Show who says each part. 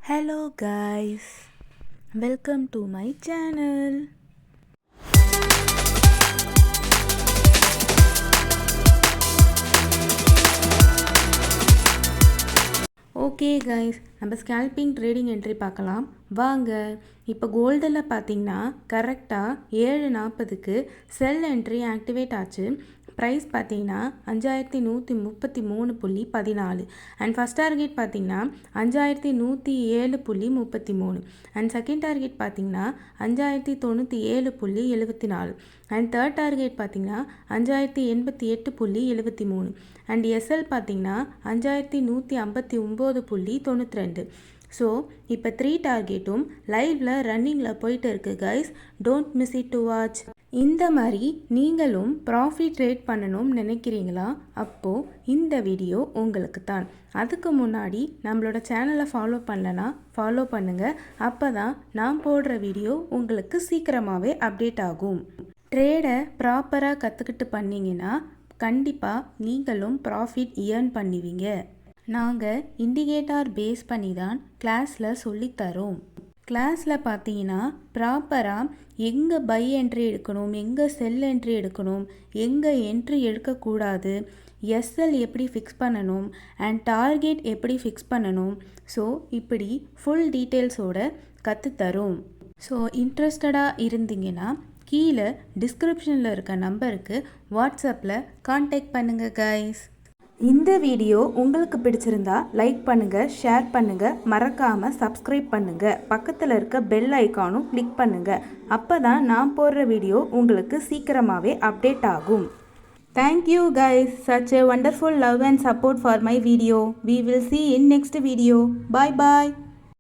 Speaker 1: Hello guys, welcome to my channel. Okay guys, நம்ம scalping trading entry பார்க்கலாம் வாங்க. இப்போ கோல்டில் பார்த்தீங்கன்னா கரெக்டாக 7:40க்கு செல் என்ட்ரி ஆக்டிவேட் ஆச்சு. ப்ரைஸ் பார்த்தீங்கன்னா 5133.14 அண்ட் ஃபஸ்ட் டார்கெட் பார்த்தீங்கன்னா 5107.33 அண்ட் செகண்ட் டார்கெட் பார்த்தீங்கன்னா 5097.74 அண்ட் தேர்ட் டார்கெட் பார்த்தீங்கன்னா 5088.73 அண்ட் எஸ்எல் பார்த்தீங்கன்னா 5159.92. ஸோ இப்போ 3 டார்கெட்டும் லைவில் ரன்னிங்கில் போயிட்டு இருக்கு guys. Don't miss it to watch. இந்த மாதிரி நீங்களும் ப்ராஃபிட் ட்ரேட் பண்ணணும்னு நினைக்கிறீங்களா? அப்போது இந்த வீடியோ உங்களுக்கு தான். அதுக்கு முன்னாடி நம்மளோட சேனலை ஃபாலோ பண்ணலனா ஃபாலோ பண்ணுங்கள். அப்போ தான் நான் போடுற வீடியோ உங்களுக்கு சீக்கிரமாகவே அப்டேட் ஆகும். ட்ரேடை ப்ராப்பராக கற்றுக்கிட்டு பண்ணிங்கன்னா கண்டிப்பாக நீங்களும் ப்ராஃபிட் ஏர்ன் பண்ணுவீங்க. நாங்கள் இண்டிகேட்டர் பேஸ் பண்ணி தான் கிளாஸில் சொல்லித்தரோம். கிளாஸில் பார்த்தீங்கன்னா ப்ராப்பராக எங்கே பை என்ட்ரி எடுக்கணும், எங்கே செல் என்ட்ரி எடுக்கணும், எங்கே என்ட்ரி எடுக்கக்கூடாது, எஸ்எல் எப்படி ஃபிக்ஸ் பண்ணணும் அண்ட் டார்கெட் எப்படி ஃபிக்ஸ் பண்ணணும். ஸோ இப்படி ஃபுல் டீட்டெயில்ஸோடு கற்றுத்தரோம். ஸோ இன்ட்ரெஸ்டடாக இருந்தீங்கன்னா கீழே டிஸ்கிரிப்ஷனில் இருக்க நம்பருக்கு வாட்ஸ்அப்பில் கான்டாக்ட் பண்ணுங்கள் கைஸ். இந்த வீடியோ உங்களுக்கு பிடிச்சிருந்தா லைக் பண்ணுங்கள், ஷேர் பண்ணுங்கள், மறக்காமல் சப்ஸ்கிரைப் பண்ணுங்கள். பக்கத்தில் இருக்க பெல் ஐக்கானும் கிளிக் பண்ணுங்கள். அப்போ தான் நான் போடுற வீடியோ உங்களுக்கு சீக்கிரமாகவே அப்டேட் ஆகும். Thank you guys, such a wonderful love and support for my video. We will see in next video. Bye bye.